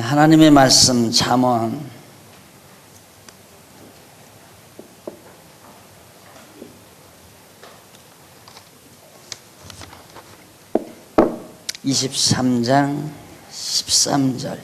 하나님의 말씀 잠언 23장 13절.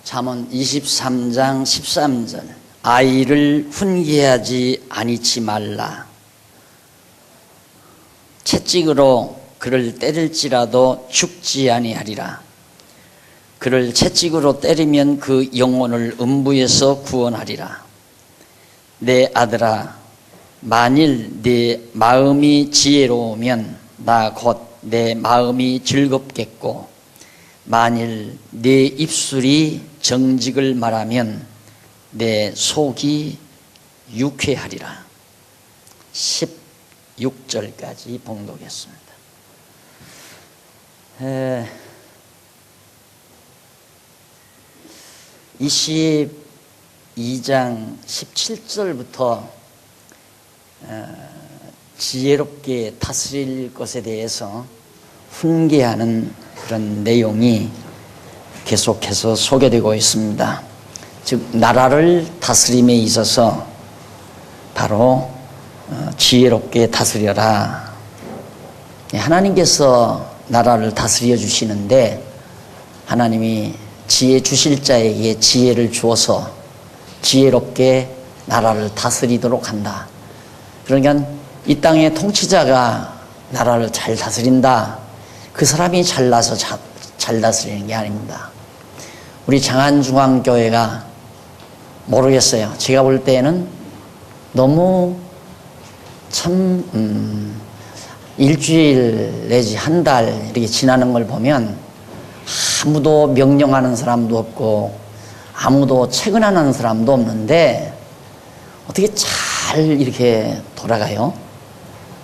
잠언 23장 13절. 아이를 훈계하지 아니치 말라. 채찍으로 그를 때릴지라도 죽지 아니하리라. 그를 채찍으로 때리면 그 영혼을 음부에서 구원하리라. 내 아들아, 만일 네 마음이 지혜로우면 나 곧 내 마음이 즐겁겠고, 만일 네 입술이 정직을 말하면 내 속이 유쾌하리라. 16절까지 봉독했습니다. 22장 17절부터 지혜롭게 다스릴 것에 대해서 훈계하는 그런 내용이 계속해서 소개되고 있습니다. 즉 나라를 다스림에 있어서 바로 지혜롭게 다스려라. 하나님께서 나라를 다스려 주시는데 하나님이 지혜 주실 자에게 지혜를 주어서 지혜롭게 나라를 다스리도록 한다. 그러니까 이 땅의 통치자가 나라를 잘 다스린다. 그 사람이 잘나서 잘 다스리는 게 아닙니다. 우리 장안중앙교회가 모르겠어요. 제가 볼 때에는 너무 참 일주일 내지 한 달 이렇게 지나는 걸 보면 아무도 명령하는 사람도 없고 아무도 체근하는 사람도 없는데 어떻게 잘 이렇게 돌아가요?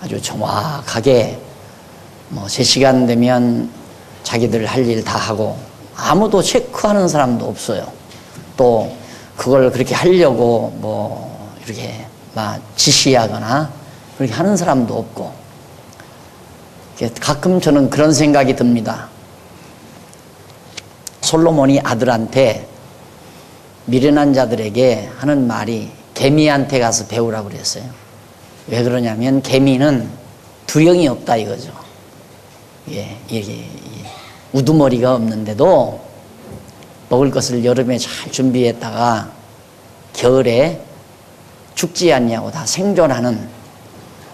아주 정확하게 뭐 3시간 되면 자기들 할 일 다 하고 아무도 체크하는 사람도 없어요. 또 그걸 그렇게 하려고 뭐 이렇게 막 지시하거나 그렇게 하는 사람도 없고, 가끔 저는 그런 생각이 듭니다. 솔로몬이 아들한테 미련한 자들에게 하는 말이 개미한테 가서 배우라고 그랬어요. 왜 그러냐면 개미는 두령이 없다 이거죠. 이게 우두머리가 없는데도 먹을 것을 여름에 잘 준비했다가 겨울에 죽지 않냐고 다 생존하는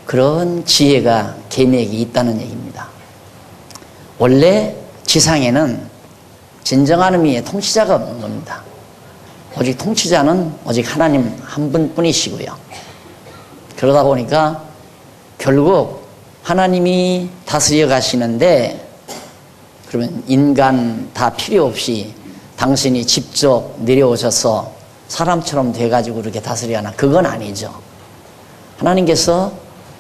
그런 지혜가 개미에게 있다는 얘기입니다. 원래 지상에는 진정한 의미의 통치자가 없는 겁니다. 오직 통치자는 오직 하나님 한 분뿐이시고요. 그러다 보니까 결국 하나님이 다스려 가시는데, 그러면 인간 다 필요 없이 당신이 직접 내려오셔서 사람처럼 돼가지고 그렇게 다스리거나 그건 아니죠. 하나님께서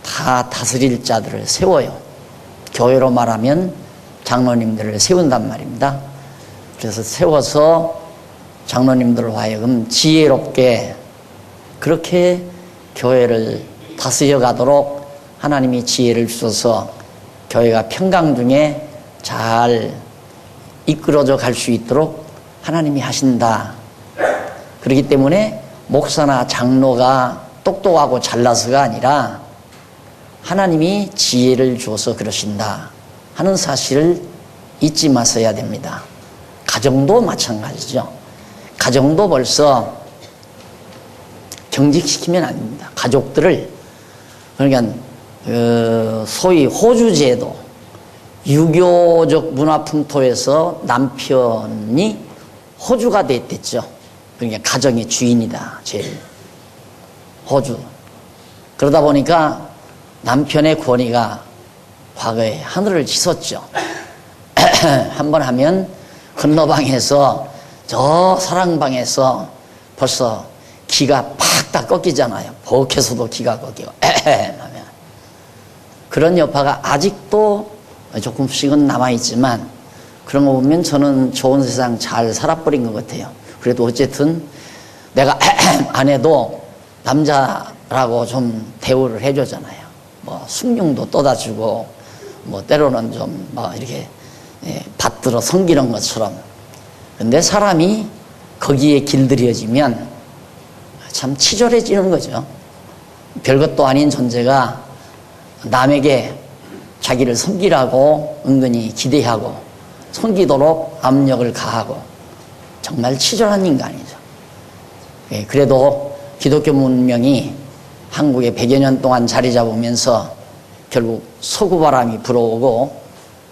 다 다스릴 자들을 세워요. 교회로 말하면 장로님들을 세운단 말입니다. 그래서 세워서 장로님들로 하여금 지혜롭게 그렇게 교회를 다스려 가도록 하나님이 지혜를 주셔서 교회가 평강 중에 잘 이끌어져 갈 수 있도록 하나님이 하신다. 그렇기 때문에 목사나 장로가 똑똑하고 잘나서가 아니라 하나님이 지혜를 주어서 그러신다 하는 사실을 잊지 마셔야 됩니다. 가정도 마찬가지죠. 가정도 벌써 경직시키면 안 됩니다. 가족들을. 그러니까 소위 호주제도, 유교적 문화풍토에서 남편이 호주가 됐댔죠. 그러니까 가정의 주인이다, 제일. 호주. 그러다 보니까 남편의 권위가 과거에 하늘을 치솟죠. 한번 하면 건너방에서 저 사랑방에서 벌써 기가 팍 다 꺾이잖아요. 버럭해서도 기가 꺾이고 하면 그런 여파가 아직도 조금씩은 남아있지만, 그런 거 보면 저는 좋은 세상 잘 살아버린 것 같아요. 그래도 어쨌든 내가 안 해도 남자 라고 좀 대우를 해주잖아요. 뭐 숭늉도 떠다주고 뭐 때로는 좀 뭐 이렇게 받들어 섬기는 것처럼. 근데 사람이 거기에 길들여지면 참 치졸해지는 거죠. 별것도 아닌 존재가 남에게 자기를 섬기라고 은근히 기대하고 섬기도록 압력을 가하고 정말 치졸한 인간이죠. 그래도 기독교 문명이 한국에 100여 년 동안 자리 잡으면서 결국 서구 바람이 불어오고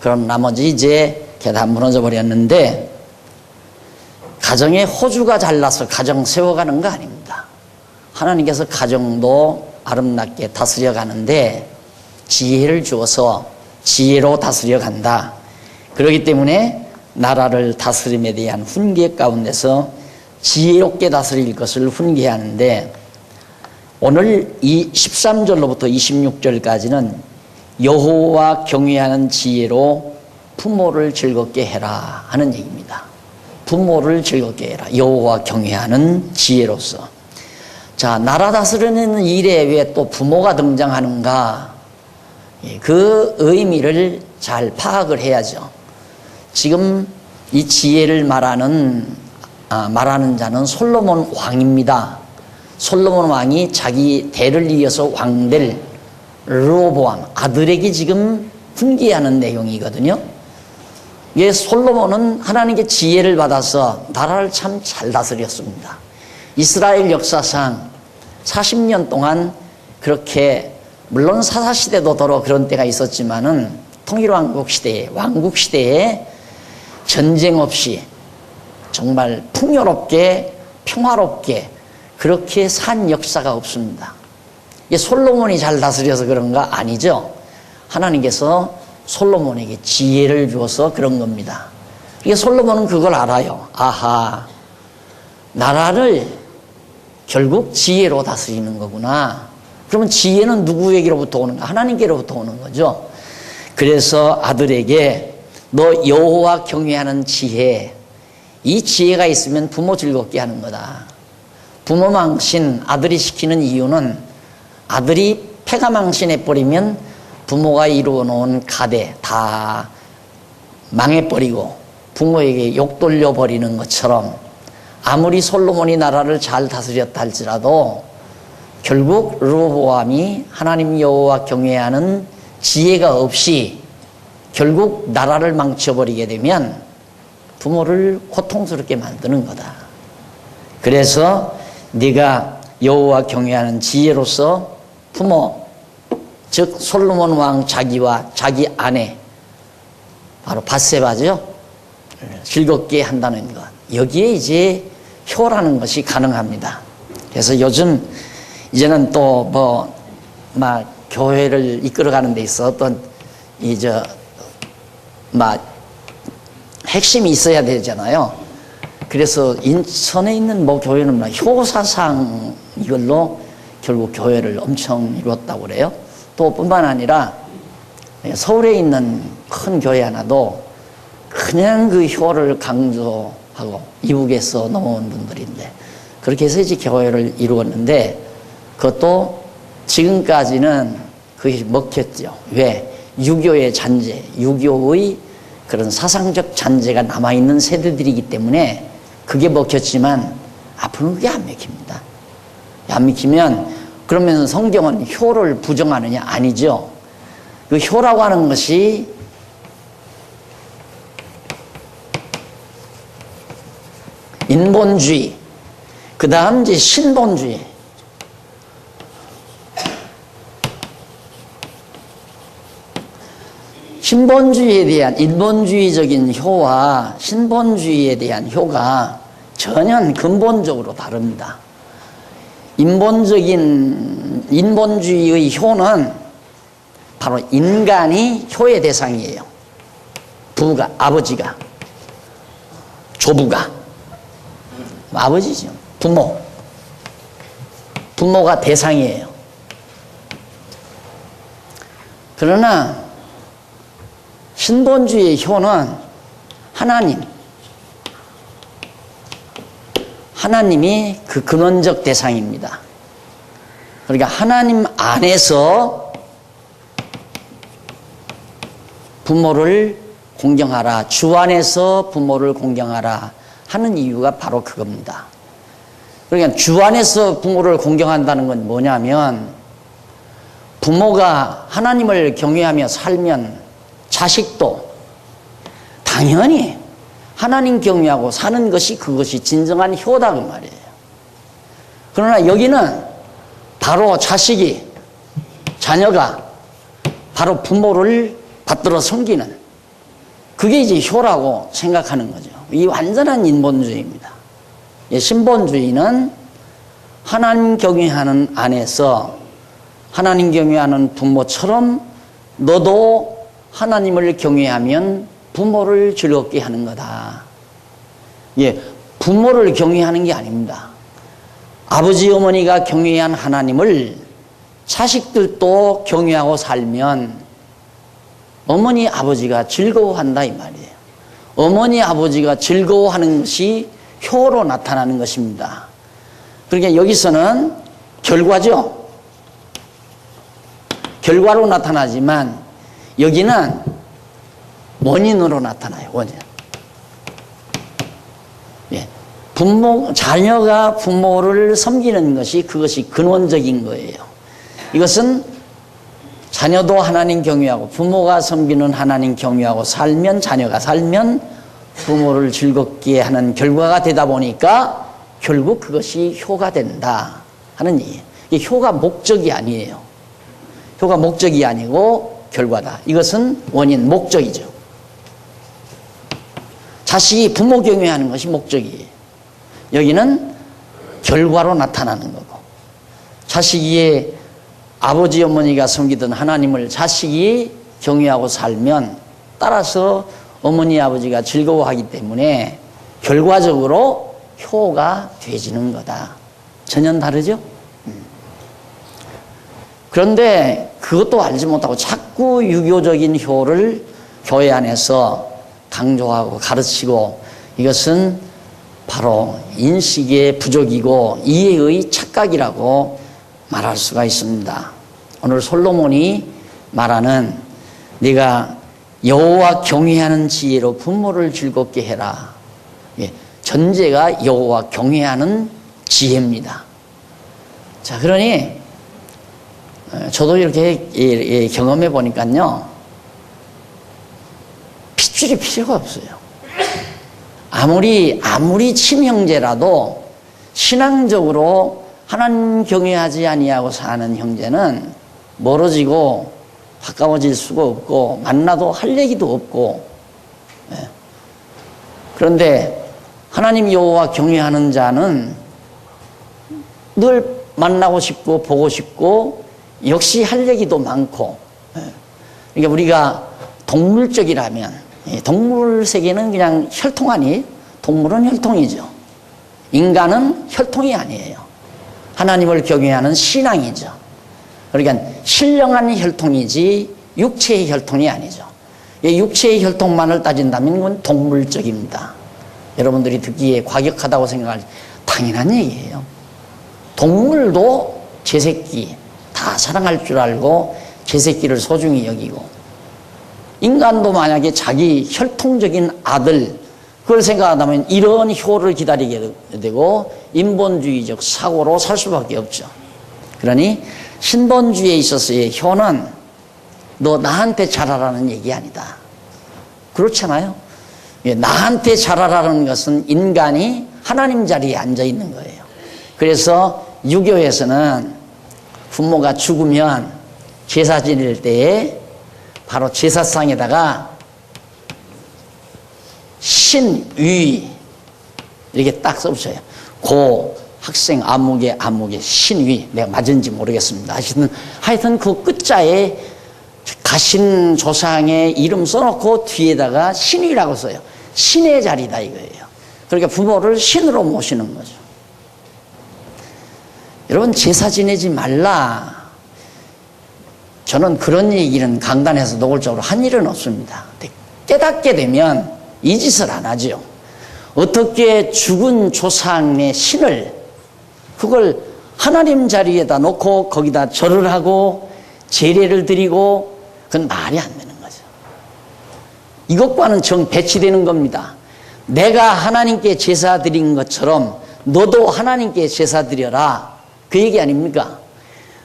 그런 나머지 이제 다 무너져 버렸는데, 가정에 호주가 잘나서 가정 세워가는 거 아닙니다. 하나님께서 가정도 아름답게 다스려 가는데 지혜를 주어서 지혜로 다스려 간다. 그렇기 때문에 나라를 다스림에 대한 훈계 가운데서 지혜롭게 다스릴 것을 훈계하는데, 오늘 이 13절로부터 26절까지는 여호와 경외하는 지혜로 부모를 즐겁게 해라 하는 얘기입니다. 부모를 즐겁게 해라. 여호와 경외하는 지혜로서. 자, 나라 다스리는 일에 왜 또 부모가 등장하는가? 그 의미를 잘 파악을 해야죠. 지금 이 지혜를 말하는 자는 솔로몬 왕입니다. 솔로몬 왕이 자기 대를 이어서 왕될 르호보암 아들에게 지금 훈계하는 내용이거든요. 예, 솔로몬은 하나님께 지혜를 받아서 나라를 참 잘 다스렸습니다. 이스라엘 역사상 40년 동안 그렇게, 물론 사사시대도 더러 그런 때가 있었지만은 통일왕국 시대에, 왕국 시대에 전쟁 없이 정말 풍요롭게 평화롭게 그렇게 산 역사가 없습니다. 이게 솔로몬이 잘 다스려서 그런가? 아니죠. 하나님께서 솔로몬에게 지혜를 주어서 그런 겁니다. 이게 솔로몬은 그걸 알아요. 아하, 나라를 결국 지혜로 다스리는 거구나. 그러면 지혜는 누구에게로부터 오는가? 하나님께로부터 오는 거죠. 그래서 아들에게 너 여호와 경외하는 지혜, 이 지혜가 있으면 부모 즐겁게 하는 거다. 부모 망신 아들이 시키는 이유는, 아들이 패가 망신해버리면 부모가 이루어 놓은 가대 다 망해버리고 부모에게 욕 돌려버리는 것처럼, 아무리 솔로몬이 나라를 잘 다스렸다 할지라도 결국 르호보암이 하나님 여호와 경외하는 지혜가 없이 결국 나라를 망쳐버리게 되면 부모를 고통스럽게 만드는 거다. 그래서 네가 여호와 경외하는 지혜로서 부모, 즉 솔로몬 왕 자기와 자기 아내, 바로 밧세바죠, 즐겁게 한다는 것, 여기에 이제 효라는 것이 가능합니다. 그래서 요즘 이제는 또 막 교회를 이끌어가는 데 있어 어떤 핵심이 있어야 되잖아요. 그래서 인천에 있는 교회는 효사상 이걸로 결국 교회를 엄청 이루었다고 그래요. 또 뿐만 아니라 서울에 있는 큰 교회 하나도 그냥 그 효를 강조하고 이북에서 넘어온 분들인데, 그렇게 해서 이제 교회를 이루었는데, 그것도 지금까지는 그게 먹혔죠. 왜? 유교의 잔재, 유교의 그런 사상적 잔재가 남아있는 세대들이기 때문에 그게 먹혔지만 앞으로는 그게 안 먹힙니다. 안 먹히면, 그러면 성경은 효를 부정하느냐? 아니죠. 그 효라고 하는 것이 인본주의, 그 다음 이제 신본주의. 신본주의에 대한 인본주의적인 효와 신본주의에 대한 효가 전혀 근본적으로 다릅니다. 인본주의의 효는 바로 인간이 효의 대상이에요. 부부가, 아버지가, 조부가, 아버지죠. 부모가 대상이에요. 그러나 신본주의의 효는 하나님이 그 근원적 대상입니다. 그러니까 하나님 안에서 부모를 공경하라, 주 안에서 부모를 공경하라 하는 이유가 바로 그겁니다. 그러니까 주 안에서 부모를 공경한다는 건 뭐냐면, 부모가 하나님을 경외하며 살면 자식도 당연히 하나님 경외하고 사는 것이, 그것이 진정한 효다 그 말이에요. 그러나 여기는 바로 자녀가 바로 부모를 받들어 섬기는, 그게 이제 효라고 생각하는 거죠. 이 완전한 인본주의입니다. 신본주의는 하나님 경외하는 안에서 하나님 경외하는 부모처럼 너도 하나님을 경외하면 부모를 즐겁게 하는 거다. 부모를 경외하는 게 아닙니다. 아버지 어머니가 경외한 하나님을 자식들도 경외하고 살면 어머니 아버지가 즐거워한다 이 말이에요. 어머니 아버지가 즐거워하는 것이 효로 나타나는 것입니다. 그러니까 여기서는 결과죠. 결과로 나타나지만 여기는 원인으로 나타나요. 원인. 자녀가 부모를 섬기는 것이, 그것이 근원적인 거예요. 이것은 자녀도 하나님 경외하고 부모가 섬기는 하나님 경외하고 살면, 자녀가 살면 부모를 즐겁게 하는 결과가 되다 보니까 결국 그것이 효가 된다 하는 얘기예요. 이게 효가 목적이 아니에요. 효가 목적이 아니고 결과다. 이것은 원인, 목적이죠. 자식이 부모 경외하는 것이 목적이에요. 여기는 결과로 나타나는 거고, 자식이 아버지 어머니가 섬기던 하나님을 자식이 경외하고 살면 따라서 어머니 아버지가 즐거워하기 때문에 결과적으로 효가 되지는 거다. 전혀 다르죠? 그런데 그것도 알지 못하고 자꾸 유교적인 효를 교회 안에서 강조하고 가르치고, 이것은 바로 인식의 부족이고 이해의 착각이라고 말할 수가 있습니다. 오늘 솔로몬이 말하는 네가 여호와 경외하는 지혜로 부모를 즐겁게 해라. 전제가 여호와 경외하는 지혜입니다. 자, 그러니 저도 이렇게 경험해 보니까요, 핏줄이 필요가 없어요. 아무리 친형제라도 신앙적으로 하나님 경외하지 아니하고 사는 형제는 멀어지고 가까워질 수가 없고 만나도 할 얘기도 없고. 그런데 하나님 여호와 경외하는 자는 늘 만나고 싶고 보고 싶고 역시 할 얘기도 많고. 그러니까 우리가 동물적이라면, 동물 세계는 그냥 혈통 아니에요? 동물은 혈통이죠. 인간은 혈통이 아니에요. 하나님을 경외하는 신앙이죠. 그러니까 신령한 혈통이지 육체의 혈통이 아니죠. 육체의 혈통만을 따진다면 그건 동물적입니다. 여러분들이 듣기에 과격하다고 생각할 당연한 얘기예요. 동물도 제 새끼 다 사랑할 줄 알고 제 새끼를 소중히 여기고, 인간도 만약에 자기 혈통적인 아들 그걸 생각한다면 이런 효를 기다리게 되고 인본주의적 사고로 살 수밖에 없죠. 그러니 신본주의에 있어서의 효는 너 나한테 잘하라는 얘기 아니다. 그렇잖아요. 나한테 잘하라는 것은 인간이 하나님 자리에 앉아 있는 거예요. 그래서 유교에서는 부모가 죽으면 제사 지낼 때에 바로 제사상에다가 신위 이렇게 딱 써붙여요. 고 학생 아무개 신위, 내가 맞은지 모르겠습니다. 하여튼 그 끝자에 가신 조상의 이름 써놓고 뒤에다가 신위라고 써요. 신의 자리다 이거예요. 그러니까 부모를 신으로 모시는 거죠. 여러분, 제사 지내지 말라. 저는 그런 얘기는 강단에서 노골적으로 한 일은 없습니다. 깨닫게 되면 이 짓을 안 하죠. 어떻게 죽은 조상의 신을, 그걸 하나님 자리에다 놓고 거기다 절을 하고 제례를 드리고 그건 말이 안 되는 거죠. 이것과는 정 배치되는 겁니다. 내가 하나님께 제사 드린 것처럼 너도 하나님께 제사 드려라, 그 얘기 아닙니까?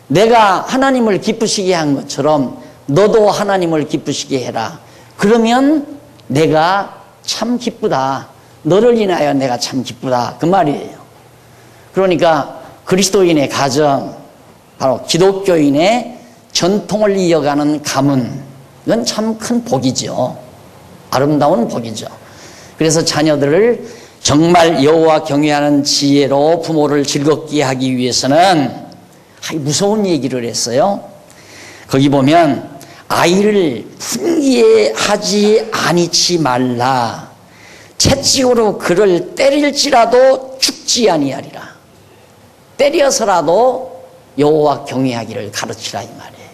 내가 하나님을 기쁘시게 한 것처럼 너도 하나님을 기쁘시게 해라. 그러면 내가 참 기쁘다. 너를 인하여 내가 참 기쁘다, 그 말이에요. 그러니까 그리스도인의 가정, 바로 기독교인의 전통을 이어가는 가문, 이건 참 큰 복이죠. 아름다운 복이죠. 그래서 자녀들을 정말 여호와 경외하는 지혜로 부모를 즐겁게 하기 위해서는 무서운 얘기를 했어요. 거기 보면 아이를 분기하지 아니치 말라. 채찍으로 그를 때릴지라도 죽지 아니하리라. 때려서라도 여호와 경외하기를 가르치라, 이 말이에요.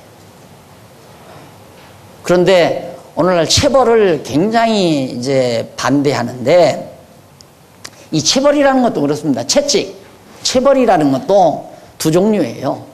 그런데 오늘날 체벌을 굉장히 이제 반대하는데, 이 체벌이라는 것도 그렇습니다. 체벌이라는 것도 두 종류예요.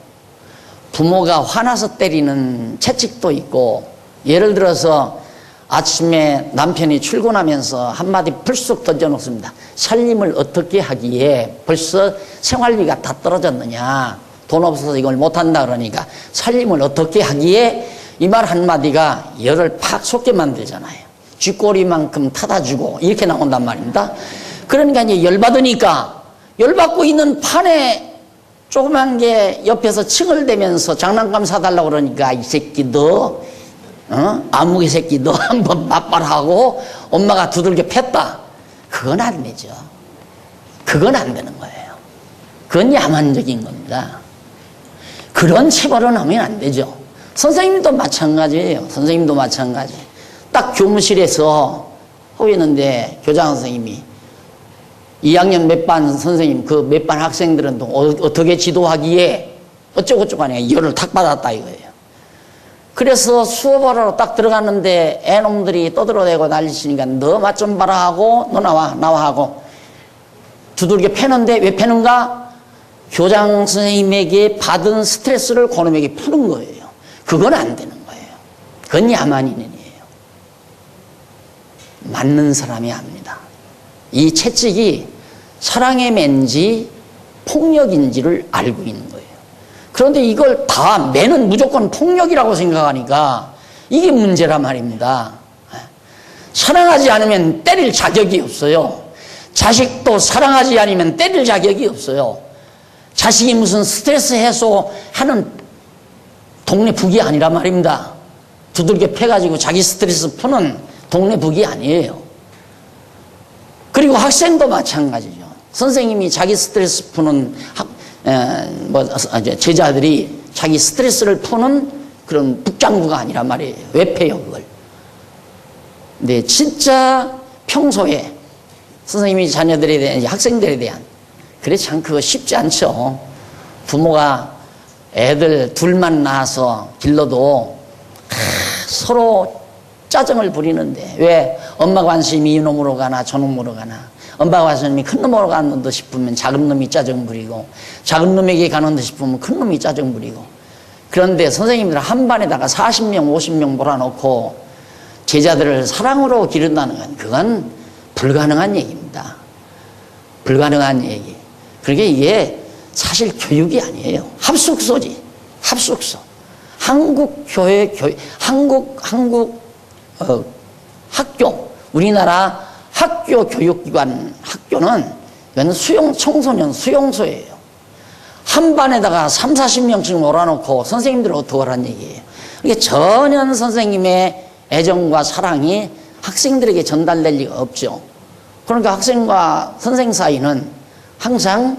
부모가 화나서 때리는 채찍도 있고, 예를 들어서 아침에 남편이 출근하면서 한마디 불쑥 던져놓습니다. 살림을 어떻게 하기에 벌써 생활비가 다 떨어졌느냐, 돈 없어서 이걸 못한다 그러니까 살림을 어떻게 하기에, 이 말 한마디가 열을 팍 솟게 만들잖아요. 쥐꼬리만큼 타다주고 이렇게 나온단 말입니다. 그러니까 이제 열받으니까, 열받고 있는 판에 조그만 게 옆에서 칭을 대면서 장난감 사달라고 그러니까 이 새끼 너, 아무개 새끼 너 한번 맞발하고 엄마가 두들겨 팼다. 그건 안 되죠. 그건 안 되는 거예요. 그건 야만적인 겁니다. 그런 체벌은 하면 안 되죠. 선생님도 마찬가지예요. 선생님도 마찬가지. 딱 교무실에서 하고 있는데 교장 선생님이 2학년 몇 반 선생님, 그 몇 반 학생들은 또 어떻게 지도하기에 어쩌고저쩌고 하니까 열을 탁 받았다 이거예요. 그래서 수업하러 딱 들어갔는데 애놈들이 떠들어대고 난리치니까 너 맛 좀 봐라 하고, 너 나와 하고 두들겨 패는데, 왜 패는가? 교장 선생님에게 받은 스트레스를 그놈에게 푸는 거예요. 그건 안 되는 거예요. 그건 야만인이에요. 맞는 사람이 압니다. 이 채찍이 사랑의 맨지 폭력인지를 알고 있는 거예요. 그런데 이걸 다 매는 무조건 폭력이라고 생각하니까 이게 문제란 말입니다. 사랑하지 않으면 때릴 자격이 없어요. 자식도 사랑하지 않으면 때릴 자격이 없어요. 자식이 무슨 스트레스 해소하는 동네 북이 아니란 말입니다. 두들겨 패가지고 자기 스트레스 푸는 동네 북이 아니에요. 그리고 학생도 마찬가지죠. 선생님이 자기 스트레스 푸는 제자들이 자기 스트레스를 푸는 그런 북장구가 아니란 말이에요. 왜 패요, 그걸? 근데 진짜 평소에 선생님이 자녀들에 대한, 학생들에 대한, 그래 참 그거 쉽지 않죠. 부모가 애들 둘만 낳아서 길러도 서로 짜증을 부리는데, 왜 엄마 관심이 이놈으로 가나 저놈으로 가나, 엄마 관심이 큰 놈으로 가는 듯 싶으면 작은 놈이 짜증 부리고, 작은 놈에게 가는 듯 싶으면 큰 놈이 짜증 부리고. 그런데 선생님들 한 반에다가 40명 50명 몰아놓고 제자들을 사랑으로 기른다는 건, 그건 불가능한 얘기입니다. 불가능한 얘기. 그러니까 이게 사실 교육이 아니에요. 합숙소지. 합숙소. 한국 교회, 학교, 우리나라 학교 교육기관 학교는 이건 청소년 수용소예요. 한 반에다가 3, 40명씩 몰아놓고 선생님들은 어떻게 하란 얘기예요. 이게 전혀 선생님의 애정과 사랑이 학생들에게 전달될 리가 없죠. 그러니까 학생과 선생 사이는 항상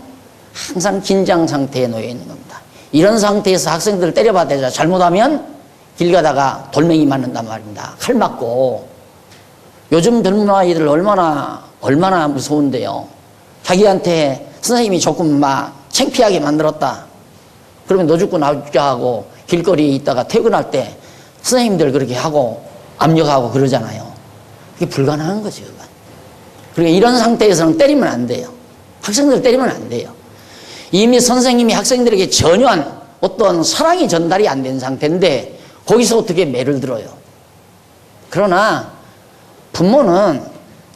긴장 상태에 놓여 있는 겁니다. 이런 상태에서 학생들을 때려봐야 되죠. 잘못하면 길 가다가 돌멩이 맞는단 말입니다. 칼 맞고. 요즘 젊은 아이들 얼마나 무서운데요. 자기한테 선생님이 조금 막 창피하게 만들었다. 그러면 너 죽고 나 죽자 하고 길거리에 있다가 퇴근할 때 선생님들 그렇게 하고 압력하고 그러잖아요. 그게 불가능한 거죠. 그러니까 이런 상태에서는 때리면 안 돼요. 학생들 때리면 안 돼요. 이미 선생님이 학생들에게 전혀 어떤 사랑이 전달이 안 된 상태인데 거기서 어떻게 매를 들어요? 그러나 부모는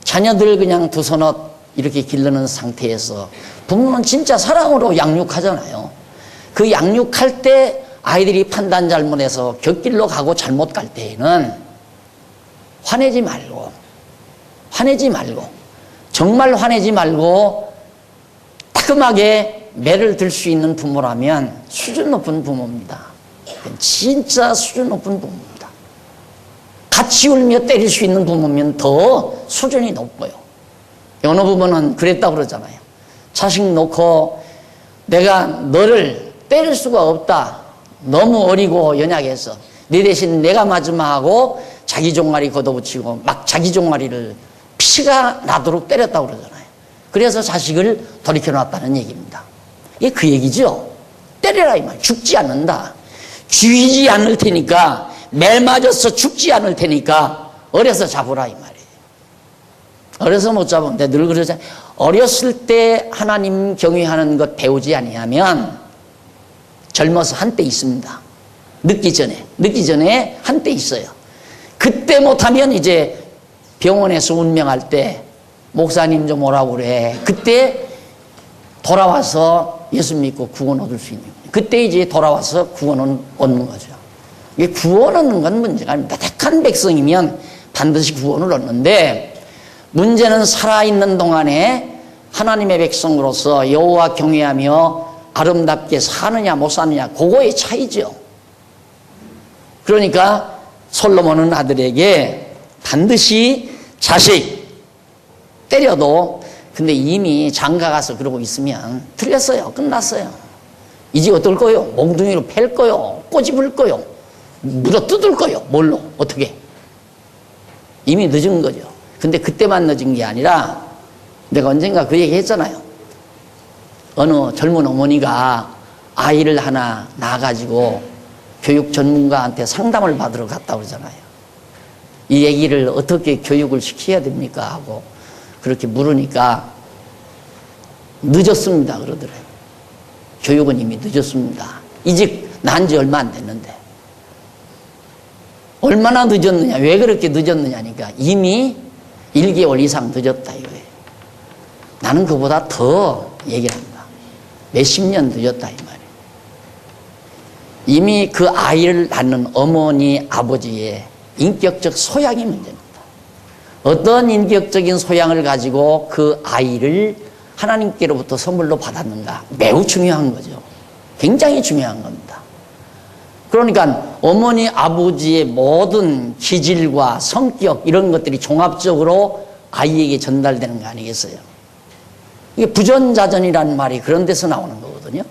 자녀들 그냥 두 손옷 이렇게 기르는 상태에서 부모는 진짜 사랑으로 양육하잖아요. 그 양육할 때 아이들이 판단 잘못해서 곁길로 가고 잘못 갈 때에는 화내지 말고 정말 화내지 말고 따끔하게 매를 들 수 있는 부모라면 수준 높은 부모입니다. 진짜 수준 높은 부모입니다. 같이 울며 때릴 수 있는 부모면 더 수준이 높고요. 어느 부모는 그랬다고 그러잖아요. 자식 놓고 내가 너를 때릴 수가 없다. 너무 어리고 연약해서 네 대신 내가 맞으마 하고 자기 종아리 걷어붙이고 막 자기 종아리를 피가 나도록 때렸다고 그러잖아요. 그래서 자식을 돌이켜놨다는 얘기입니다. 이게 그 얘기죠. 때려라 이 말. 죽지 않는다. 죽이지 않을 테니까, 매 맞아서 죽지 않을 테니까 어려서 잡으라 이 말이에요. 어려서 못 잡으면 늘 그러잖아요. 어렸을 때 하나님 경외하는 것 배우지 아니하면 젊어서 한때 있습니다. 늦기 전에 한때 있어요. 그때 못하면 이제 병원에서 운명할 때 목사님 좀 오라고 그래. 그때 돌아와서 예수 믿고 구원 얻을 수 있는 거예요. 그때 이제 돌아와서 구원은 얻는 거죠. 이게 구원 얻는 건 문제가 아닙니다. 택한 백성이면 반드시 구원을 얻는데 문제는 살아있는 동안에 하나님의 백성으로서 여호와 경외하며 아름답게 사느냐 못 사느냐 그거의 차이죠. 그러니까 솔로몬은 아들에게 반드시 자식 때려도 근데 이미 장가 가서 그러고 있으면 틀렸어요. 끝났어요. 이제 어떨 거요? 몽둥이로 팰 거요? 꼬집을 거요? 물어 뜯을 거요? 뭘로? 어떻게? 이미 늦은 거죠. 근데 그때만 늦은 게 아니라 내가 언젠가 그 얘기 했잖아요. 어느 젊은 어머니가 아이를 하나 낳아가지고 교육 전문가한테 상담을 받으러 갔다 그러잖아요. 이 얘기를 어떻게 교육을 시켜야 됩니까? 하고 그렇게 물으니까 늦었습니다 그러더래요. 교육은 이미 늦었습니다. 이제 난 지 얼마 안 됐는데 얼마나 늦었느냐, 왜 그렇게 늦었느냐니까 이미 1개월 이상 늦었다 이거예요. 나는 그보다 더 얘기를 합니다. 몇십 년 늦었다 이 말이에요. 이미 그 아이를 낳는 어머니 아버지의 인격적 소양이 문제입니다. 어떤 인격적인 소양을 가지고 그 아이를 하나님께로부터 선물로 받았는가 매우 중요한 거죠. 굉장히 중요한 겁니다. 그러니까 어머니 아버지의 모든 기질과 성격 이런 것들이 종합적으로 아이에게 전달되는 거 아니겠어요? 이게 부전자전이라는 말이 그런 데서 나오는 거거든요.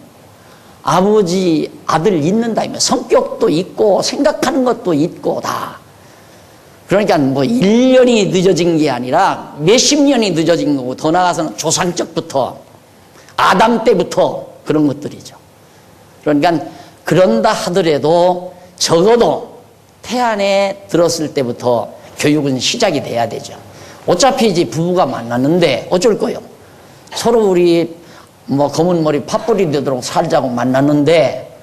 아버지 아들 있는다 이면 성격도 있고 생각하는 것도 있고 다. 그러니까 뭐 1년이 늦어진 게 아니라 몇십 년이 늦어진 거고 더 나아가서는 조상적부터 아담 때부터 그런 것들이죠. 그러니까 그런다 하더라도 적어도 태안에 들었을 때부터 교육은 시작이 돼야 되죠. 어차피 이제 부부가 만났는데 어쩔 거요. 서로 우리 뭐 검은 머리 팥불이 되도록 살자고 만났는데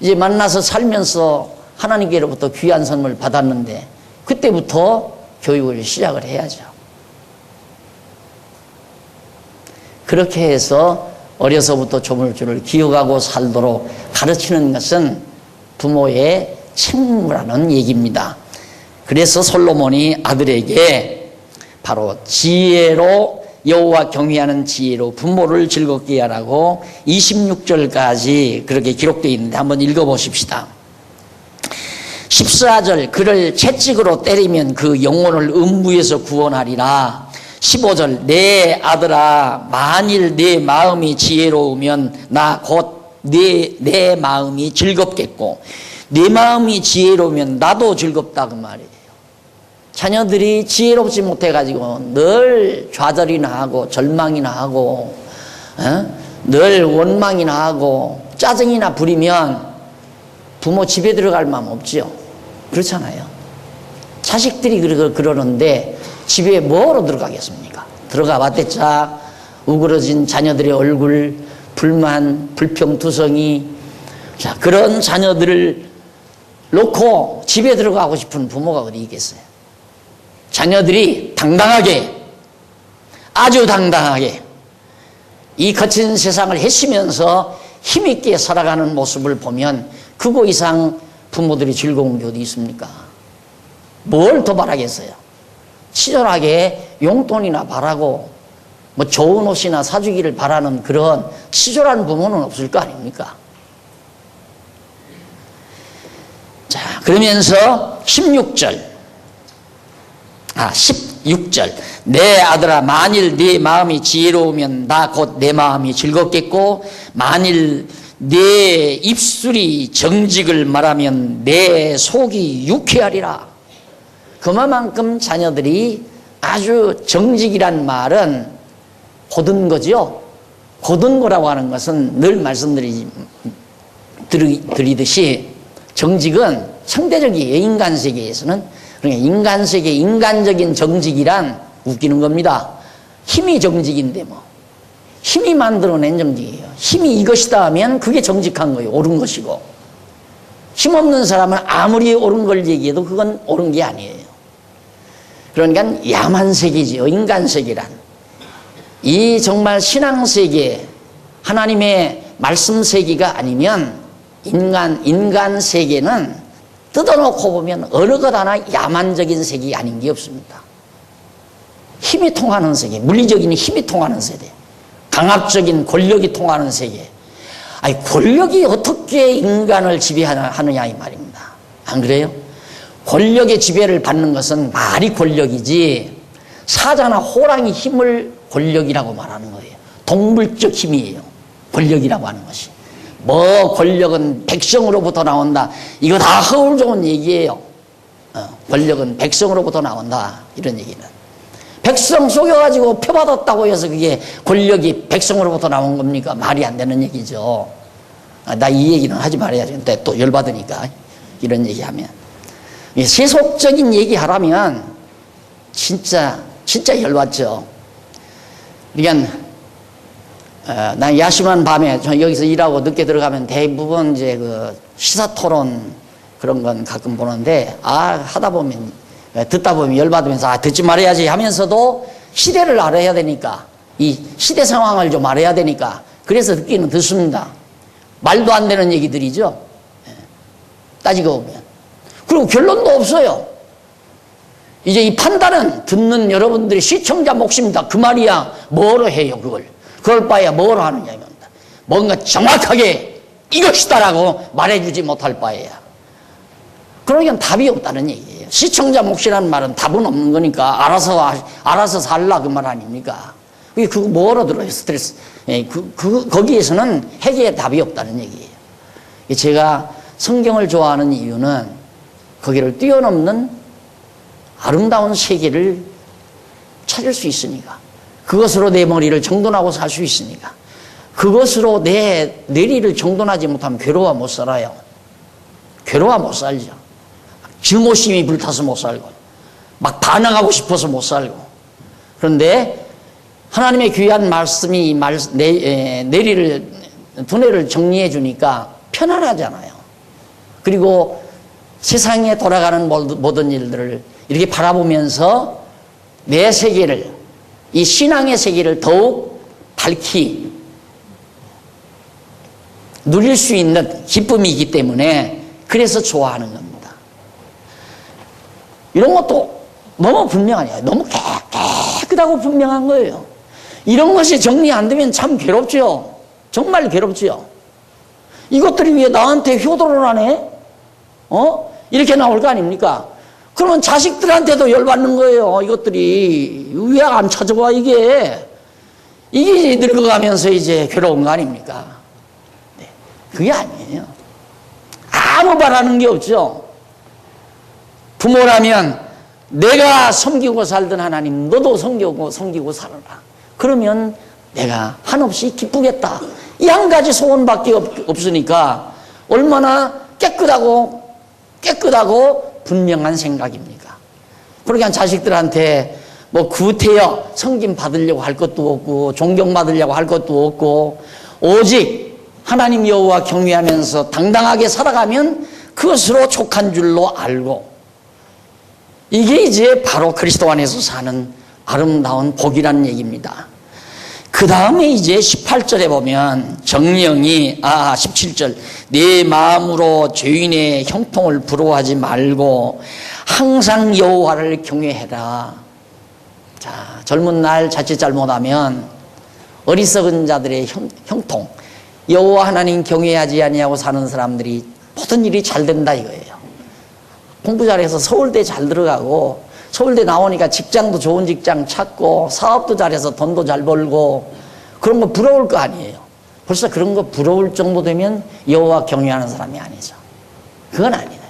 이제 만나서 살면서 하나님께로부터 귀한 선물 받았는데 그때부터 교육을 시작을 해야죠. 그렇게 해서 어려서부터 조물주를 기억하고 살도록 가르치는 것은 부모의 책무라는 얘기입니다. 그래서 솔로몬이 아들에게 바로 지혜로 여호와 경외하는 지혜로 부모를 즐겁게 하라고 26절까지 그렇게 기록되어 있는데 한번 읽어보십시다. 14절 그를 채찍으로 때리면 그 영혼을 음부에서 구원하리라. 15절 내 아들아 만일 내 마음이 지혜로우면 나 곧 내 마음이 즐겁겠고 내 마음이 지혜로우면 나도 즐겁다 그 말이에요. 자녀들이 지혜롭지 못해가지고 늘 좌절이나 하고 절망이나 하고 늘 원망이나 하고 짜증이나 부리면 부모 집에 들어갈 마음 없지요. 그렇잖아요. 자식들이 그러는데 집에 뭐로 들어가겠습니까? 들어가 봤댔자 우그러진 자녀들의 얼굴 불만, 불평투성이, 자, 그런 자녀들을 놓고 집에 들어가고 싶은 부모가 어디 있겠어요? 자녀들이 당당하게, 아주 당당하게 이 거친 세상을 헤치면서 힘있게 살아가는 모습을 보면 그거 이상 부모들이 즐거운 게 어디 있습니까? 뭘 더 바라겠어요? 치졸하게 용돈이나 바라고 뭐 좋은 옷이나 사주기를 바라는 그런 치졸한 부모는 없을 거 아닙니까? 자, 그러면서 16절 내 아들아, 만일 네 마음이 지혜로우면 나 곧 내 마음이 즐겁겠고, 만일 내 입술이 정직을 말하면 내 속이 유쾌하리라. 그만큼 자녀들이 아주 정직이란 말은 고든 거죠. 고든 거라고 하는 것은 늘 말씀드리듯이 정직은 상대적이에요. 인간 세계에서는. 그러니까 인간 세계, 인간적인 정직이란 웃기는 겁니다. 힘이 정직인데 뭐. 힘이 만들어낸 정직이에요. 힘이 이것이다 하면 그게 정직한 거예요. 옳은 것이고. 힘없는 사람은 아무리 옳은 걸 얘기해도 그건 옳은 게 아니에요. 그러니까 야만 세계지요. 인간 세계란. 이 정말 신앙 세계, 하나님의 말씀 세계가 아니면 인간 세계는 뜯어놓고 보면 어느 것 하나 야만적인 세계 아닌 게 없습니다. 힘이 통하는 세계, 물리적인 힘이 통하는 세계, 강압적인 권력이 통하는 세계. 아니, 권력이 어떻게 인간을 지배하느냐 이 말입니다. 안 그래요? 권력의 지배를 받는 것은 말이 권력이지, 사자나 호랑이 힘을 권력이라고 말하는 거예요. 동물적 힘이에요. 권력이라고 하는 것이. 뭐 권력은 백성으로부터 나온다. 이거 다 허울 좋은 얘기예요. 권력은 백성으로부터 나온다. 이런 얘기는. 백성 속여가지고 표받았다고 해서 그게 권력이 백성으로부터 나온 겁니까? 말이 안 되는 얘기죠. 나 이 얘기는 하지 말아야지. 근데 또 열받으니까 이런 얘기하면. 세속적인 얘기 하라면 진짜 열받죠. 그러니까 난 야심한 밤에 여기서 일하고 늦게 들어가면 대부분 이제 그 시사 토론 그런 건 가끔 보는데, 하다 보면, 듣다 보면 열받으면서 듣지 말아야지 하면서도 시대를 알아야 되니까, 이 시대 상황을 좀 알아야 되니까, 그래서 듣기는 듣습니다. 말도 안 되는 얘기들이죠. 따지고 보면. 그리고 결론도 없어요. 이제 이 판단은 듣는 여러분들이 시청자 몫입니다. 그 말이야. 뭐로 해요, 그걸. 그럴 바에야 뭐로 하느냐 이겁니다. 뭔가 정확하게 이것이다라고 말해주지 못할 바에야. 그러니까 답이 없다는 얘기예요. 시청자 몫이라는 말은 답은 없는 거니까 알아서 살라 그 말 아닙니까? 그거 뭐로 들어요? 스트레스. 거기에서는 해결의 답이 없다는 얘기예요. 제가 성경을 좋아하는 이유는 거기를 뛰어넘는 아름다운 세계를 찾을 수 있으니까. 그것으로 내 머리를 정돈하고 살 수 있으니까. 그것으로 내 뇌리를 정돈하지 못하면 괴로워 못 살아요. 괴로워 못 살죠. 증오심이 불타서 못 살고, 막 반항하고 싶어서 못 살고. 그런데 하나님의 귀한 말씀이 뇌리를, 두뇌를 정리해 주니까 편안하잖아요. 그리고 세상에 돌아가는 모든 일들을 이렇게 바라보면서 내 세계를, 이 신앙의 세계를 더욱 밝히 누릴 수 있는 기쁨이기 때문에 그래서 좋아하는 겁니다. 이런 것도 너무 분명하냐. 너무 깨끗하고 분명한 거예요. 이런 것이 정리 안 되면 참 괴롭죠. 정말 괴롭죠. 이것들이 왜 나한테 효도를 하네? 이렇게 나올 거 아닙니까? 그러면 자식들한테도 열받는 거예요. 이것들이 왜 안 찾아와 이게 늙어가면서 이제 괴로운 거 아닙니까? 네, 그게 아니에요. 아무 바라는 게 없죠. 부모라면 내가 섬기고 살던 하나님 너도 섬기고 살아라. 그러면 내가 한없이 기쁘겠다. 이 한 가지 소원밖에 없으니까 얼마나 깨끗하고 분명한 생각입니까? 그러니까 자식들한테 뭐 구태여 성김 받으려고 할 것도 없고 존경받으려고 할 것도 없고 오직 하나님 여호와 경외하면서 당당하게 살아가면 그것으로 족한 줄로 알고, 이게 이제 바로 그리스도 안에서 사는 아름다운 복이라는 얘기입니다. 그 다음에 이제 18절에 보면 정령이 17절 내 마음으로 죄인의 형통을 부러워하지 말고 항상 여호와를 경외해라. 자, 젊은 날 자칫 잘못하면 어리석은 자들의 형통, 여호와 하나님 경외하지 아니하고 사는 사람들이 모든 일이 잘 된다 이거예요. 공부 잘해서 서울대 잘 들어가고, 서울대 나오니까 직장도 좋은 직장 찾고, 사업도 잘해서 돈도 잘 벌고, 그런 거 부러울 거 아니에요. 벌써 그런 거 부러울 정도 되면 여호와 경외하는 사람이 아니죠. 그건 아니다.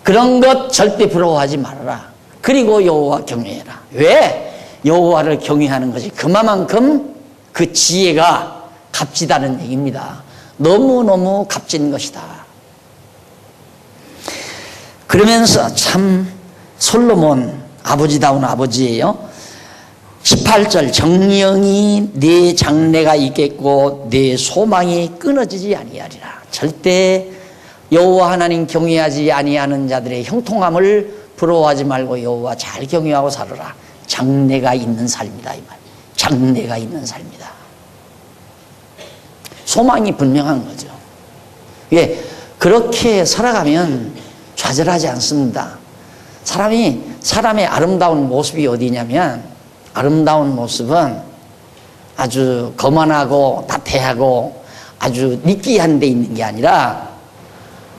그런 것 절대 부러워하지 말아라. 그리고 여호와 경외해라. 왜? 여호와를 경외하는 것이 그만큼 그 지혜가 값지다는 얘기입니다. 너무너무 값진 것이다. 그러면서 참 솔로몬 아버지다운 아버지예요. 18절 정령이 네 장래가 있겠고 네 소망이 끊어지지 아니하리라. 절대 여호와 하나님 경외하지 아니하는 자들의 형통함을 부러워하지 말고 여호와 잘 경외하고 살아라. 장래가 있는 삶이다 이 말. 장래가 있는 삶이다. 소망이 분명한 거죠. 예, 그렇게 살아가면 좌절하지 않습니다. 사람의 아름다운 모습이 어디냐면, 아름다운 모습은 아주 거만하고 나태하고 아주 느끼한 데 있는 게 아니라,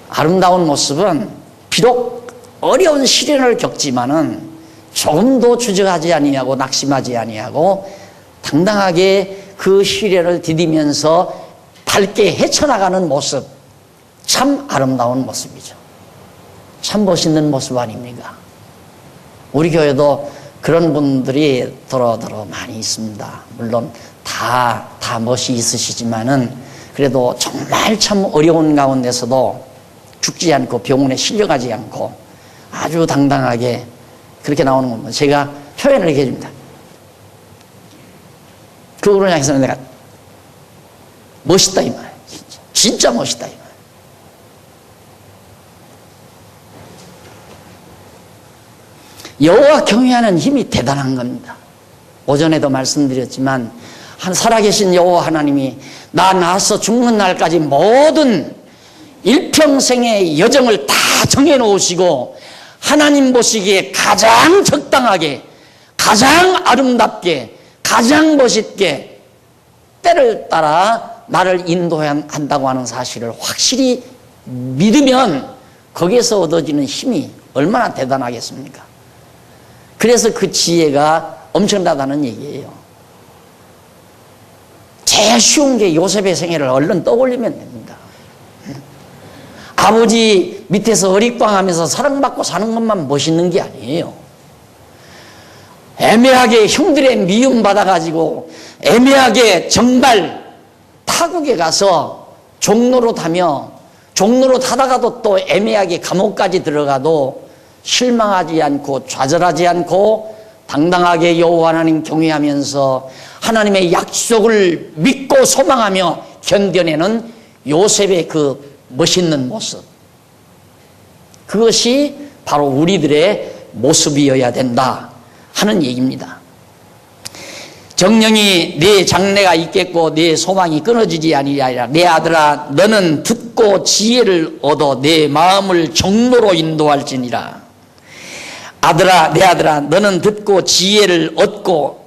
아름다운 모습은 비록 어려운 시련을 겪지만은 조금도 주저하지 아니하고 낙심하지 아니하고 당당하게 그 시련을 디디면서 밝게 헤쳐나가는 모습, 참 아름다운 모습이죠. 참 멋있는 모습 아닙니까? 우리 교회도 그런 분들이 더러더러 많이 있습니다. 물론 다 멋이 있으시지만은 그래도 정말 참 어려운 가운데서도 죽지 않고 병원에 실려가지 않고 아주 당당하게 그렇게 나오는 겁니다. 제가 표현을 이렇게 해줍니다. 그거로 향해서 내가 멋있다 이 말. 진짜 멋있다 이 말. 여호와 경외하는 힘이 대단한 겁니다. 오전에도 말씀드렸지만 한 살아계신 여호와 하나님이 나 낳아서 죽는 날까지 모든 일평생의 여정을 다 정해놓으시고 하나님 보시기에 가장 적당하게, 가장 아름답게, 가장 멋있게 때를 따라 나를 인도한다고 하는 사실을 확실히 믿으면 거기에서 얻어지는 힘이 얼마나 대단하겠습니까? 그래서 그 지혜가 엄청나다는 얘기예요. 제일 쉬운 게 요셉의 생애를 얼른 떠올리면 됩니다. 아버지 밑에서 어릿광하면서 사랑받고 사는 것만 멋있는 게 아니에요. 애매하게 형들의 미움 받아가지고 애매하게 정말 타국에 가서 종로로 타며, 종로로 타다가도 또 애매하게 감옥까지 들어가도 실망하지 않고 좌절하지 않고 당당하게 여호와 하나님 경외하면서 하나님의 약속을 믿고 소망하며 견뎌내는 요셉의 그 멋있는 모습, 그것이 바로 우리들의 모습이어야 된다 하는 얘기입니다. 정령이 네 장래가 있겠고 네 소망이 끊어지지 아니하리라. 내 아들아 너는 듣고 지혜를 얻어 내 마음을 정로로 인도할지니라. 아들아 내 아들아 너는 듣고 지혜를 얻고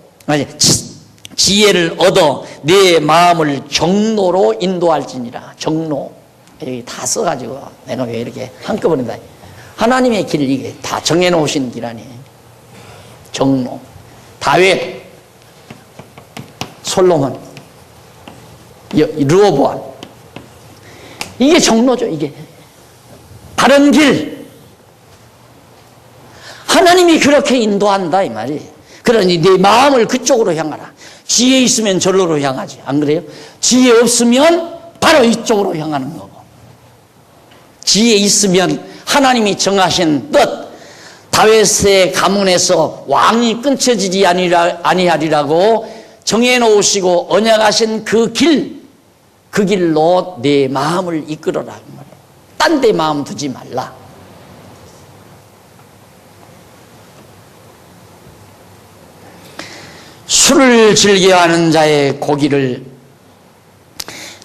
지혜를 얻어 내 마음을 정로로 인도할지니라. 정로 여기 다 써가지고 내가 왜 이렇게 한꺼번에 다 하나님의 길 이게 다 정해놓으신 길 아니에요. 정로. 다윗, 솔로몬, 르호보암, 이게 정로죠. 이게 바른 길. 하나님이 그렇게 인도한다 이 말이. 그러니 네 마음을 그쪽으로 향하라. 지혜 있으면 절로로 향하지, 안 그래요? 지혜 없으면 바로 이쪽으로 향하는 거고, 지혜 있으면 하나님이 정하신 뜻, 다윗의 가문에서 왕이 끊쳐지지 아니하리라고 정해놓으시고 언약하신 그 길, 그 길로 내 마음을 이끌어라. 딴 데 마음 두지 말라. 술을 즐겨하는 자의 고기를,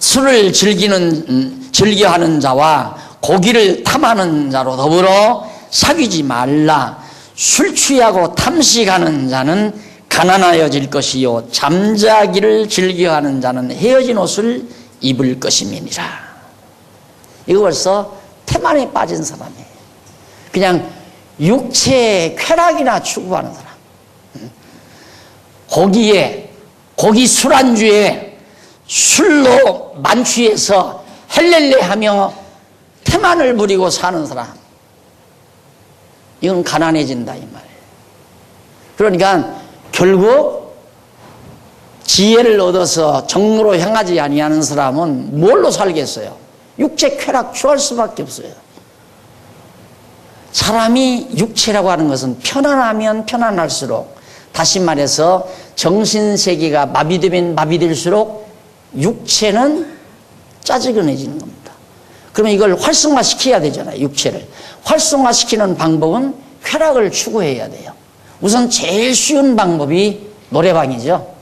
술을 즐겨하는 자와 고기를 탐하는 자로 더불어 사귀지 말라. 술 취하고 탐식하는 자는 가난하여질 것이요 잠자기를 즐겨하는 자는 헤어진 옷을 입을 것임이니라. 이거 벌써 태만에 빠진 사람이에요. 그냥 육체의 쾌락이나 추구하는 사람. 고기 술안주에 술로 만취해서 헬렐레 하며 태만을 부리고 사는 사람. 이건 가난해진다 이 말이에요. 그러니까 결국 지혜를 얻어서 정로로 향하지 아니하는 사람은 뭘로 살겠어요? 육체 쾌락 취할 수밖에 없어요. 사람이 육체라고 하는 것은 편안하면 편안할수록, 다시 말해서 정신세계가 마비되면 마비될수록 육체는 짜증내지는 겁니다. 그러면 이걸 활성화시켜야 되잖아요. 육체를 활성화시키는 방법은 쾌락을 추구해야 돼요. 우선 제일 쉬운 방법이 노래방이죠.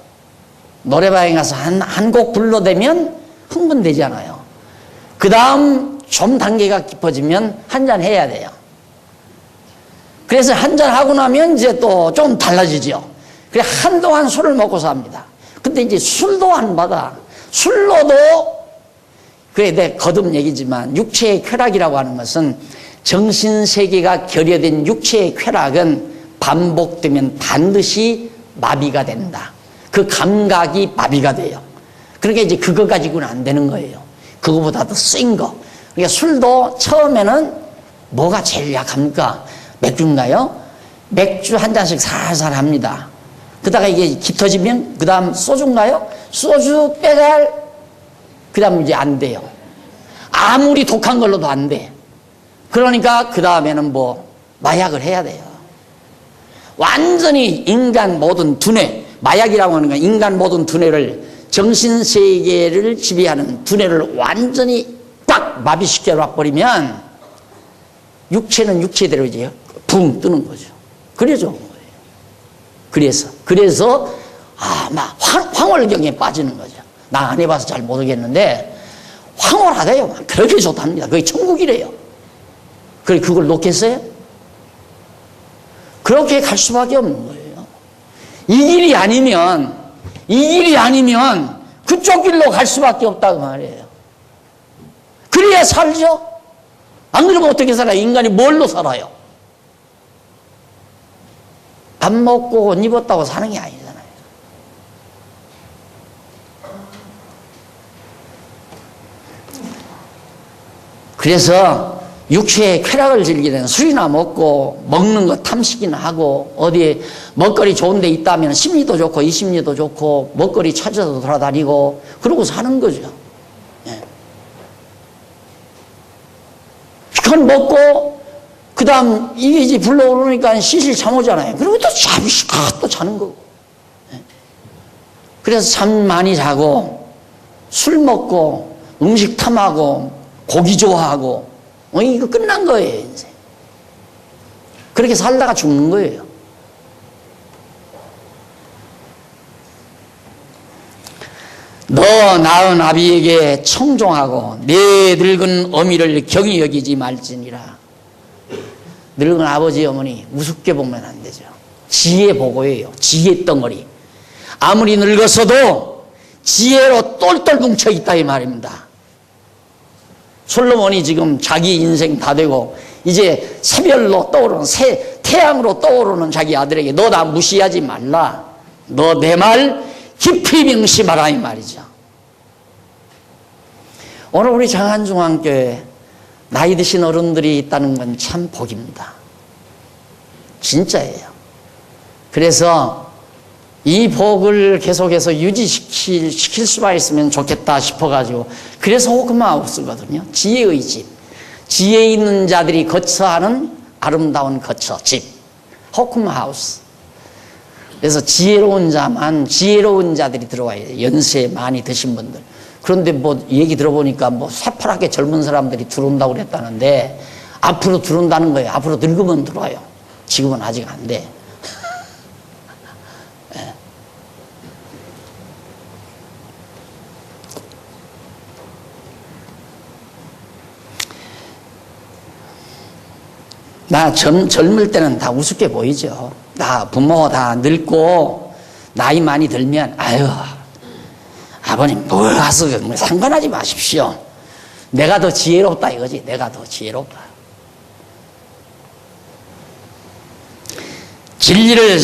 노래방에 가서 한 곡 불러대면 흥분되잖아요. 그 다음 좀 단계가 깊어지면 한잔 해야 돼요. 그래서 한잔 하고 나면 이제 또 좀 달라지죠. 그래 한동안 술을 먹고 삽니다. 근데 이제 술도 안 받아. 술로도, 그래 내 거듭 얘기지만 육체의 쾌락이라고 하는 것은, 정신세계가 결여된 육체의 쾌락은 반복되면 반드시 마비가 된다. 그 감각이 마비가 돼요. 그러니까 이제 그거 가지고는 안 되는 거예요. 그거보다 더 센 거. 그러니까 술도 처음에는 뭐가 제일 약합니까? 맥주인가요? 맥주 한 잔씩 살살 합니다. 그러다가 이게 깊어지면 그 다음 소주인가요? 소주 빼갈, 그 다음 이제 안 돼요. 아무리 독한 걸로도 안 돼. 그러니까 그 다음에는 뭐 마약을 해야 돼요. 완전히 인간 모든 두뇌, 마약이라고 하는 건 인간 모든 두뇌를, 정신세계를 지배하는 두뇌를 완전히 꽉 마비시켜 버리면 육체는 육체대로 이제 붕 뜨는 거죠. 그래 좋은 거예요. 그래서 막 황홀경에 빠지는 거죠. 나 안 해봐서 잘 모르겠는데 황홀하대요. 그렇게 좋답니다. 그게 천국이래요. 그래 그걸 놓겠어요? 그렇게 갈 수밖에 없는 거예요. 이 길이 아니면 그쪽 길로 갈 수밖에 없다고 말이에요. 그래야 살죠. 안 그러면 어떻게 살아요? 인간이 뭘로 살아요? 밥 먹고 옷 입었다고 사는 게 아니잖아요. 그래서 육체의 쾌락을 즐기는, 술이나 먹고 먹는 거 탐식이나 하고, 어디에 먹거리 좋은 데 있다면 심리도 좋고 이심리도 좋고 먹거리 찾아서 돌아다니고 그러고 사는 거죠. 예. 그건 먹고 그 다음 이게 이제 불러오르니까 시실 잠 오잖아요. 그리고 또 잠시 또 자는 거고. 예. 그래서 잠 많이 자고 술 먹고 음식 탐하고 고기 좋아하고 이거 끝난 거예요, 인생. 그렇게 살다가 죽는 거예요. 너 낳은 아비에게 청종하고 내 늙은 어미를 경히 여기지 말지니라. 늙은 아버지 어머니 우습게 보면 안 되죠. 지혜 보고예요. 지혜 덩어리. 아무리 늙었어도 지혜로 똘똘 뭉쳐 있다 이 말입니다. 솔로몬이 지금 자기 인생 다 되고 이제 새별로 떠오르는 태양으로 떠오르는 자기 아들에게 너 나 무시하지 말라. 너 내 말 깊이 명심하라 이 말이죠. 오늘 우리 장안중앙교회 나이 드신 어른들이 있다는 건 참 복입니다. 진짜예요. 그래서 이 복을 계속해서 유지시킬 수가 있으면 좋겠다 싶어가지고, 그래서 호크마하우스거든요. 지혜의 집. 지혜 있는 자들이 거처하는 아름다운 거처, 집. 호크마하우스. 그래서 지혜로운 자들이 들어와야 돼요. 연세 많이 드신 분들. 그런데 뭐 얘기 들어보니까 뭐 새파랗게 젊은 사람들이 들어온다고 그랬다는데 앞으로 들어온다는 거예요. 앞으로 늙으면 들어와요. 지금은 아직 안 돼. 네. 나 젊을 때는 다 우습게 보이죠. 나 부모 다 늙고 나이 많이 들면 아유 아버님 뭘 가서 상관하지 마십시오. 내가 더 지혜롭다 이거지. 내가 더 지혜롭다. 진리를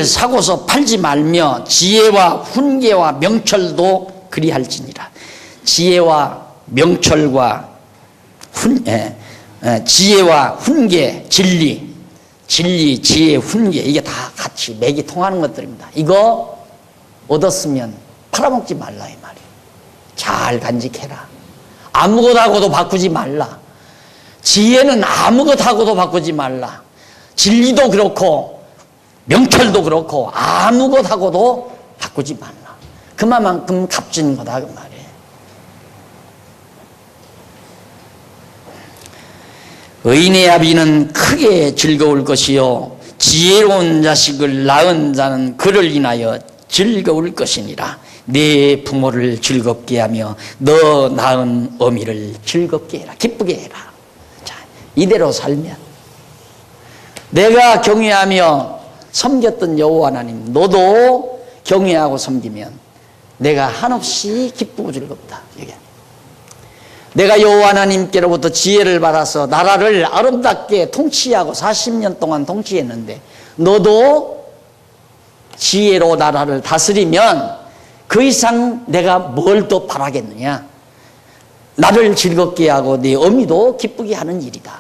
사고서 팔지 말며 지혜와 훈계와 명철도 그리할지니라. 지혜와 명철과 지혜와 훈계, 진리, 지혜, 훈계 이게 다 같이 맥이 통하는 것들입니다. 이거 얻었으면 팔아먹지 말라 이 말이에요. 잘 간직해라. 아무것하고도 바꾸지 말라. 지혜는 아무것하고도 바꾸지 말라. 진리도 그렇고 명철도 그렇고 아무것하고도 바꾸지 말라. 그만큼 값진 거다 그 말이에요. 의인의 아비는 크게 즐거울 것이요 지혜로운 자식을 낳은 자는 그를 인하여 즐거울 것이니라. 내 부모를 즐겁게 하며 너 낳은 어미를 즐겁게 해라. 기쁘게 해라. 자, 이대로 살면 내가 경외하며 섬겼던 여호와 하나님 너도 경외하고 섬기면 내가 한없이 기쁘고 즐겁다. 이게. 내가 여호와 하나님께로부터 지혜를 받아서 나라를 아름답게 통치하고 40년 동안 통치했는데 너도 지혜로 나라를 다스리면 그 이상 내가 뭘 더 바라겠느냐. 나를 즐겁게 하고 네 어미도 기쁘게 하는 일이다.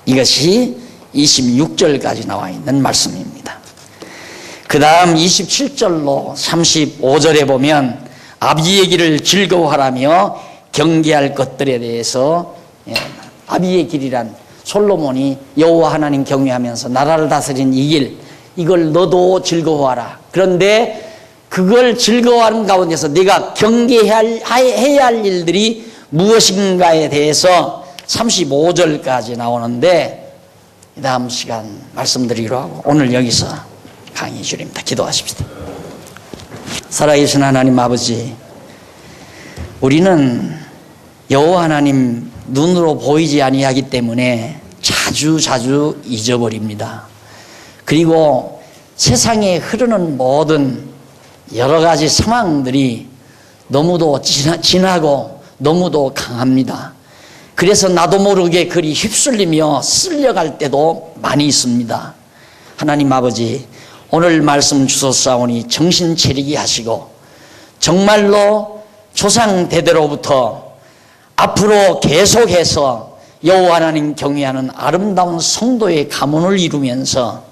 이것이 26절까지 나와 있는 말씀입니다. 그 다음 27절로 35절에 보면 아비의 길을 즐거워하라며 경계할 것들에 대해서 아비의 길이란 솔로몬이 여호와 하나님 경외하면서 나라를 다스린 이 길, 이걸 너도 즐거워하라. 그런데 그걸 즐거워하는 가운데서 네가 경계해야 할 일들이 무엇인가에 대해서 35절까지 나오는데 이 다음 시간 말씀드리기로 하고 오늘 여기서 강의 줄입니다. 기도하십시다. 살아계신 하나님 아버지, 우리는 여호와 하나님 눈으로 보이지 아니하기 때문에 자주 잊어버립니다. 그리고 세상에 흐르는 모든 여러 가지 상황들이 너무도 진하고 너무도 강합니다. 그래서 나도 모르게 그리 휩쓸리며 쓸려갈 때도 많이 있습니다. 하나님 아버지, 오늘 말씀 주셨사오니 정신 차리게 하시고 정말로 조상 대대로부터 앞으로 계속해서 여호와 하나님 경외하는 아름다운 성도의 가문을 이루면서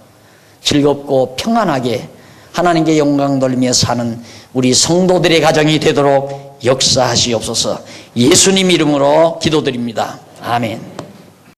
즐겁고 평안하게 하나님께 영광 돌리며 사는 우리 성도들의 가정이 되도록 역사하시옵소서. 예수님 이름으로 기도드립니다. 아멘.